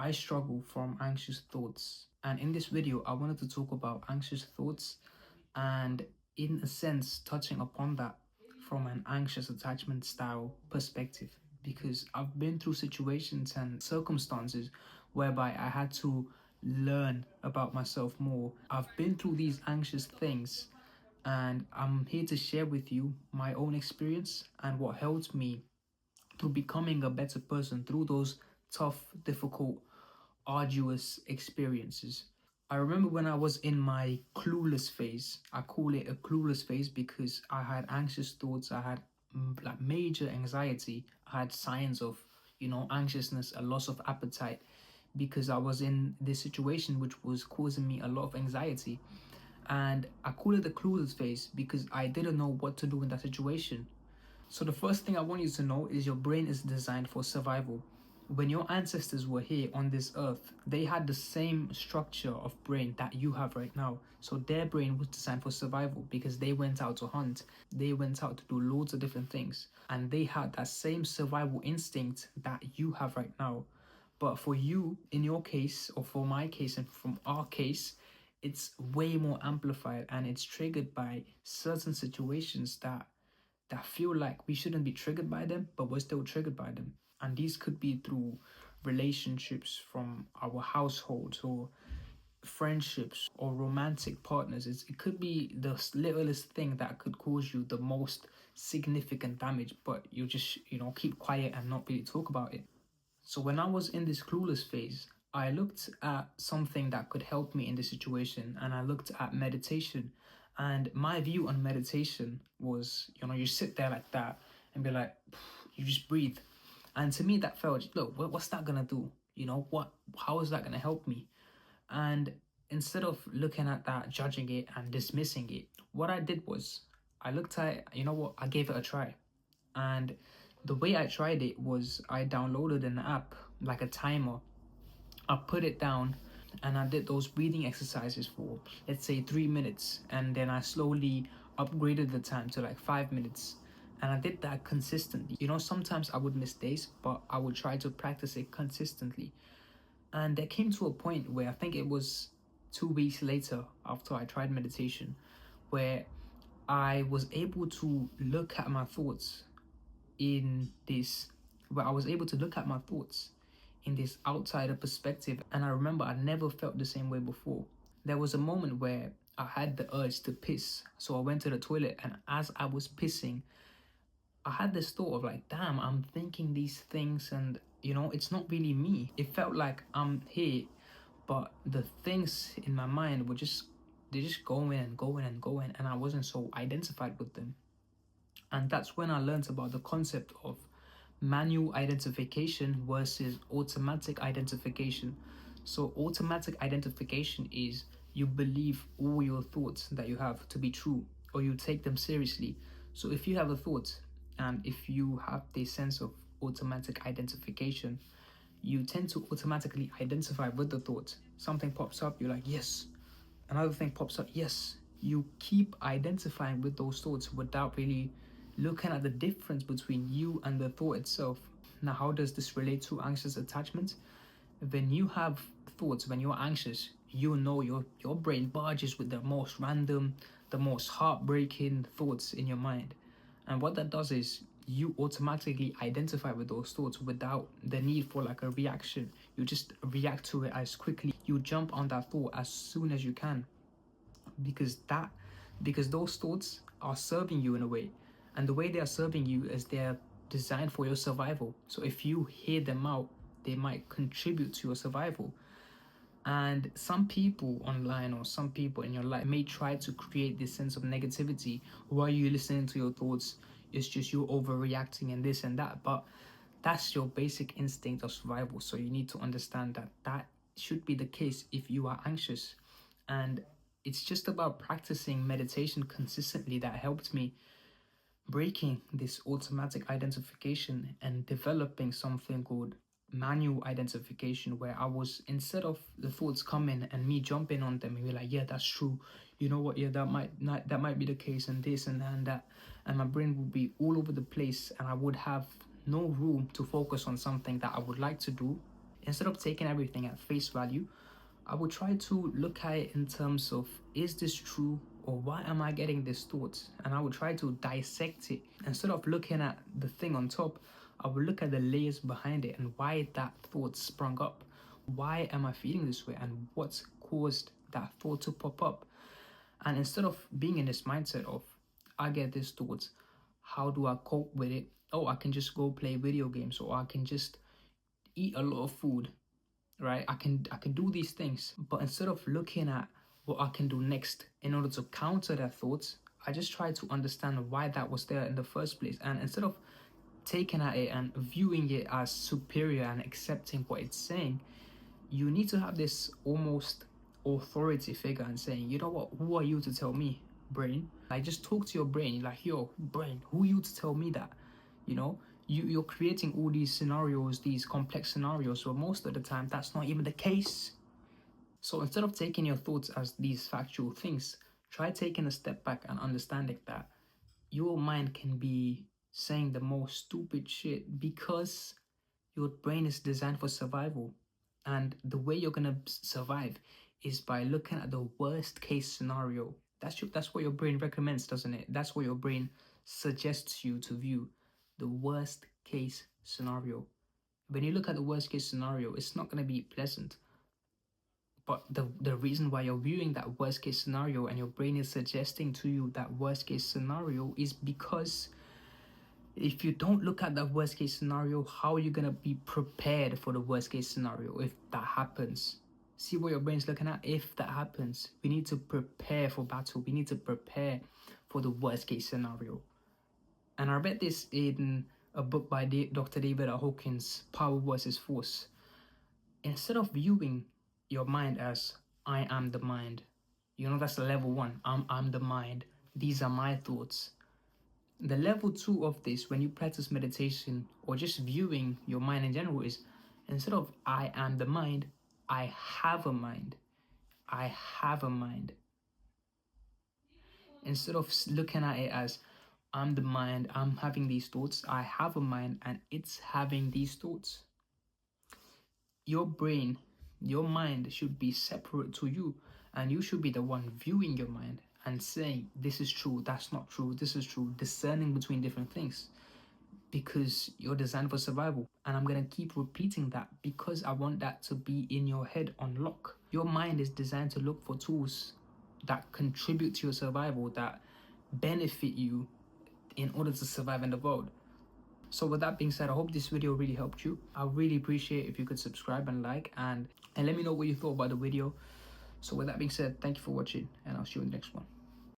I struggle from anxious thoughts. And in this video, I wanted to talk about anxious thoughts and, in a sense, touching upon that from an anxious attachment style perspective. Because I've been through situations and circumstances whereby I had to learn about myself more. I've been through these anxious things, and I'm here to share with you my own experience and what helped me to becoming a better person through those tough, difficult, arduous experiences. I remember when I was in my clueless phase. I call it a clueless phase because I had anxious thoughts, I had like major anxiety, I had signs of, anxiousness, a loss of appetite, because I was in this situation which was causing me a lot of anxiety. And I call it the clueless phase because I didn't know what to do in that situation. So the first thing I want you to know is your brain is designed for survival. When your ancestors were here on this earth, they had the same structure of brain that you have right now. So their brain was designed for survival because they went out to hunt, they went out to do loads of different things, and they had that same survival instinct that you have right now. But for you, in your case, or for my case, and from our case, it's way more amplified and it's triggered by certain situations that feel like we shouldn't be triggered by them, but we're still triggered by them. And these could be through relationships from our households, or friendships, or romantic partners. It could be the littlest thing that could cause you the most significant damage, but you just, keep quiet and not really talk about it. So when I was in this clueless phase, I looked at something that could help me in this situation, and I looked at meditation. And my view on meditation was, you sit there like that and be like, you just breathe. And to me, that felt, look, what's that gonna do? How is that gonna help me? And instead of looking at that, judging it, and dismissing it, what I did was I looked at it, I gave it a try. And the way I tried it was I downloaded an app, like a timer. I put it down and I did those breathing exercises for, let's say, 3 minutes. And then I slowly upgraded the time to like 5 minutes. And I did that consistently. Sometimes I would miss days, but I would try to practice it consistently. And there came to a point where I think it was 2 weeks later after I tried meditation, where I was able to look at my thoughts in this, where I was able to look at my thoughts in this outsider perspective. And I remember I never felt the same way before. There was a moment where I had the urge to piss. So I went to the toilet, and as I was pissing, I had this thought of like, damn, I'm thinking these things, and it's not really me. It felt like I'm here, but the things in my mind were they're just going and going and going, and I wasn't so identified with them. And that's when I learned about the concept of manual identification versus automatic identification. So automatic identification is you believe all your thoughts that you have to be true, or you take them seriously. So if you have a thought, and if you have this sense of automatic identification, you tend to automatically identify with the thought. Something pops up, you're like, yes. Another thing pops up, yes. You keep identifying with those thoughts without really looking at the difference between you and the thought itself. Now, how does this relate to anxious attachment? When you have thoughts, when you're anxious, your brain barges with the most random, the most heartbreaking thoughts in your mind. And what that does is you automatically identify with those thoughts without the need for like a reaction. You just react to it as quickly. You jump on that thought as soon as you can, because those thoughts are serving you in a way. And the way they are serving you is they're designed for your survival. So if you hear them out, they might contribute to your survival. And some people online, or some people in your life, may try to create this sense of negativity while you're listening to your thoughts. It's just you overreacting and this and that. But that's your basic instinct of survival. So you need to understand that should be the case if you are anxious. And it's just about practicing meditation consistently that helped me breaking this automatic identification and developing something called manual identification, where I was, instead of the thoughts coming and me jumping on them and be like, yeah, that's true, you know what, yeah, that might be the case, and this and that and that, and my brain would be all over the place, and I would have no room to focus on something that I would like to do. Instead of taking everything at face value, I would try to look at it in terms of, is this true, or why am I getting this thought? And I would try to dissect it. Instead of looking at the thing on top, I would look at the layers behind it and why that thought sprung up. Why am I feeling this way, and what's caused that thought to pop up? And instead of being in this mindset of, I get this thought, how do I cope with it? Oh, I can just go play video games, or I can just eat a lot of food, right? I can do these things. But instead of looking at what I can do next in order to counter that thoughts, I just try to understand why that was there in the first place. And instead of taking at it and viewing it as superior and accepting what it's saying, you need to have this almost authority figure and saying, you know what, who are you to tell me, brain? Like, just talk to your brain. Like, yo, brain, who are you to tell me that? You know, you're creating all these scenarios, these complex scenarios, so most of the time that's not even the case. So instead of taking your thoughts as these factual things, try taking a step back and understanding that your mind can be saying the most stupid shit because your brain is designed for survival. And the way you're gonna survive is by looking at the worst case scenario. That's what your brain recommends, doesn't it? That's what your brain suggests you to view, the worst case scenario. When you look at the worst case scenario, it's not gonna be pleasant. But the reason why you're viewing that worst case scenario and your brain is suggesting to you that worst case scenario is because if you don't look at that worst case scenario, how are you going to be prepared for the worst case scenario if that happens? See what your brain's looking at? If that happens, we need to prepare for battle. We need to prepare for the worst case scenario. And I read this in a book by Dr. David Hawkins, Power versus Force. Instead of viewing your mind as, I am the mind, you know, that's the level one. I'm the mind. These are my thoughts. The level 2 of this, when you practice meditation or just viewing your mind in general, is instead of I am the mind, I have a mind. I have a mind. Instead of looking at it as I'm the mind, I'm having these thoughts, I have a mind and it's having these thoughts. Your brain, your mind should be separate to you, and you should be the one viewing your mind and saying, this is true, that's not true, this is true, discerning between different things, because you're designed for survival. And I'm going to keep repeating that because I want that to be in your head on lock. Your mind is designed to look for tools that contribute to your survival, that benefit you in order to survive in the world. So with that being said, I hope this video really helped you. I really appreciate if you could subscribe and like and let me know what you thought about the video. So with that being said, thank you for watching, and I'll see you in the next one.